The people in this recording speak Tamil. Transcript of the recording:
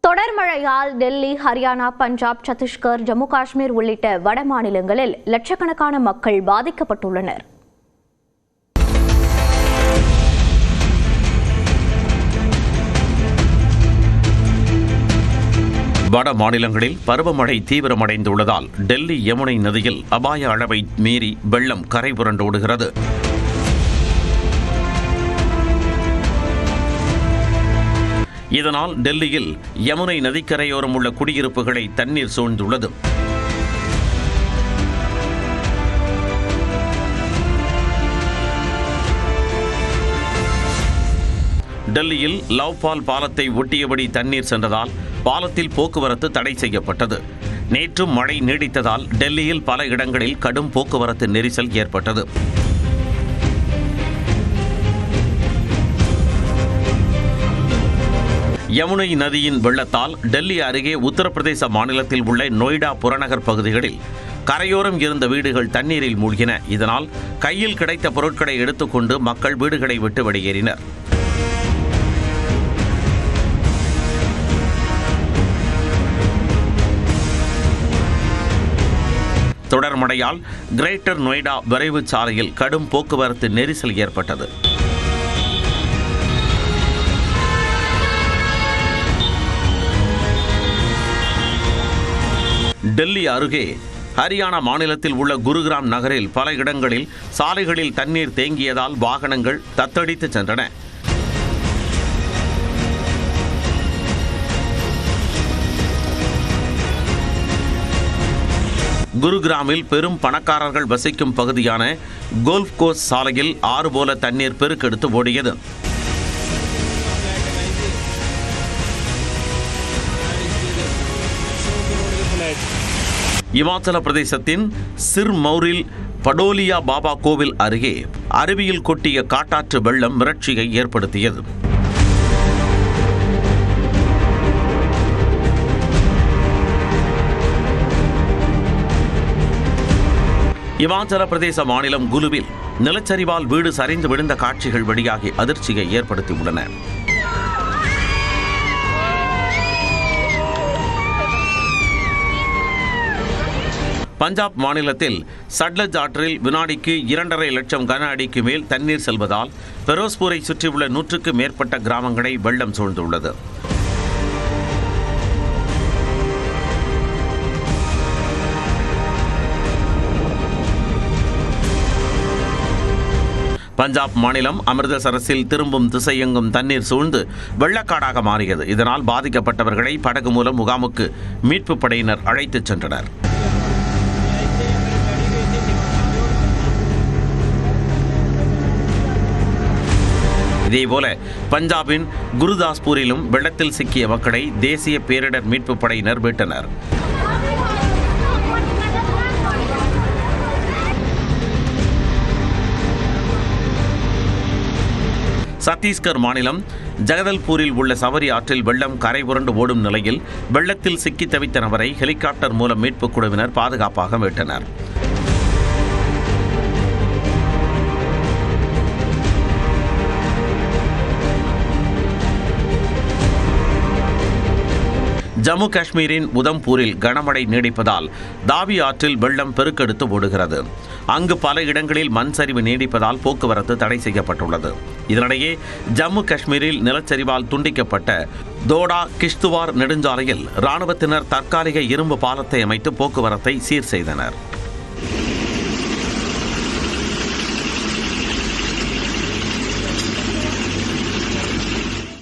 தொடர் மழையால் டெல்லி, ஹரியானா, பஞ்சாப், சத்தீஸ்கர், ஜம்மு காஷ்மீர் உள்ளிட்ட வட மாநிலங்களில் லட்சக்கணக்கான மக்கள் பாதிக்கப்பட்டுள்ளனர். வட மாநிலங்களில் பருவமழை தீவிரமடைந்துள்ளதால் டெல்லி யமுனை நதியில் அபாய அளவை மீறி வெள்ளம் கரை புரண்டோடுகிறது. இதனால் டெல்லியில் யமுனை நதிக்கரையோரம் உள்ள குடியிருப்புகளை தண்ணீர் சூழ்ந்துள்ளது. டெல்லியில் லவ்பால் பாலத்தை ஒட்டியபடி தண்ணீர் சென்றதால் பாலத்தில் போக்குவரத்து தடை செய்யப்பட்டது. நேற்றும் மழை நீடித்ததால் டெல்லியில் பல இடங்களில் கடும் போக்குவரத்து நெரிசல் ஏற்பட்டது. யமுனை நதியின் வெள்ளத்தால் டெல்லி அருகே உத்தரப்பிரதேச மாநிலத்தில் உள்ள நொய்டா புறநகர் பகுதிகளில் கரையோரம் இருந்த வீடுகள் தண்ணீரில் மூழ்கின. இதனால் கையில் கிடைத்த பொருட்களை எடுத்துக்கொண்டு மக்கள் வீடுகளை விட்டு வெளியேறினர். தொடர் மழையால் கிரேட்டர் நொய்டா விரைவு சாலையில் கடும் போக்குவரத்து நெரிசல் ஏற்பட்டது. டெல்லி அருகே ஹரியானா மாநிலத்தில் உள்ள குருகிராம் நகரில் பல இடங்களில் சாலைகளில் தண்ணீர் தேங்கியதால் வாகனங்கள் தத்தளித்து சென்றன. குருகிராமில் பெரும் பணக்காரர்கள் வசிக்கும் பகுதியான கோல்ஃப் கோர்ஸ் சாலையில் ஆறு போல தண்ணீர் பெருக்கெடுத்து ஓடியது. இமாச்சல பிரதேசத்தின் சிர்மௌரில் படோலியா பாபா கோவில் அருகே அருவியில் கொட்டிய காட்டாற்று வெள்ளம் மிரட்சியை ஏற்படுத்தியது. இமாச்சல பிரதேச மாநிலம் குலுவில் நிலச்சரிவால் வீடு சரிந்து விழுந்த காட்சிகள் வெளியாகி அதிர்ச்சியை ஏற்படுத்தியுள்ளன. பஞ்சாப் மாநிலத்தில் சட்லஜ் ஆற்றில் வினாடிக்கு 2.5 லட்சம் கன அடிக்கு மேல் தண்ணீர் செல்வதால் பெரோஸ்பூரை சுற்றியுள்ள 100க்கும் மேற்பட்ட கிராமங்களை வெள்ளம் சூழ்ந்துள்ளது. பஞ்சாப் மாநிலம் அமிர்தசரஸில் திரும்பும் திசையெங்கும் தண்ணீர் சூழ்ந்து வெள்ளக்காடாக மாறியது. இதனால் பாதிக்கப்பட்டவர்களை படகு மூலம் முகாமுக்கு மீட்பு படையினர் அழைத்துச் சென்றனர். இதேபோல பஞ்சாபின் குருதாஸ்பூரிலும் வெள்ளத்தில் சிக்கிய மக்களை தேசிய பேரிடர் மீட்பு படையினர் மீட்டனர். சத்தீஸ்கர் மாநிலம் ஜகதல்பூரில் உள்ள சவரி ஆற்றில் வெள்ளம் கரை புரண்டு ஓடும் நிலையில் வெள்ளத்தில் சிக்கி தவித்த நபரை ஹெலிகாப்டர் மூலம் மீட்புக் குழுவினர் பாதுகாப்பாக மீட்டனர். ஜம்மு காஷ்மீரின் உதம்பூரில் கனமழை நீடிப்பதால் தாவி ஆற்றில் வெள்ளம் பெருக்கெடுத்து ஓடுகிறது. அங்கு பல இடங்களில் மண் சரிவு நீடிப்பதால் போக்குவரத்து தடை செய்யப்பட்டுள்ளது. இதனிடையே ஜம்மு காஷ்மீரில் நிலச்சரிவால் துண்டிக்கப்பட்ட தோடா கிஷ்துவார் நெடுஞ்சாலையில் ராணுவத்தினர் தற்காலிக இரும்பு பாலத்தை அமைத்து போக்குவரத்தை சீர் செய்தனர்.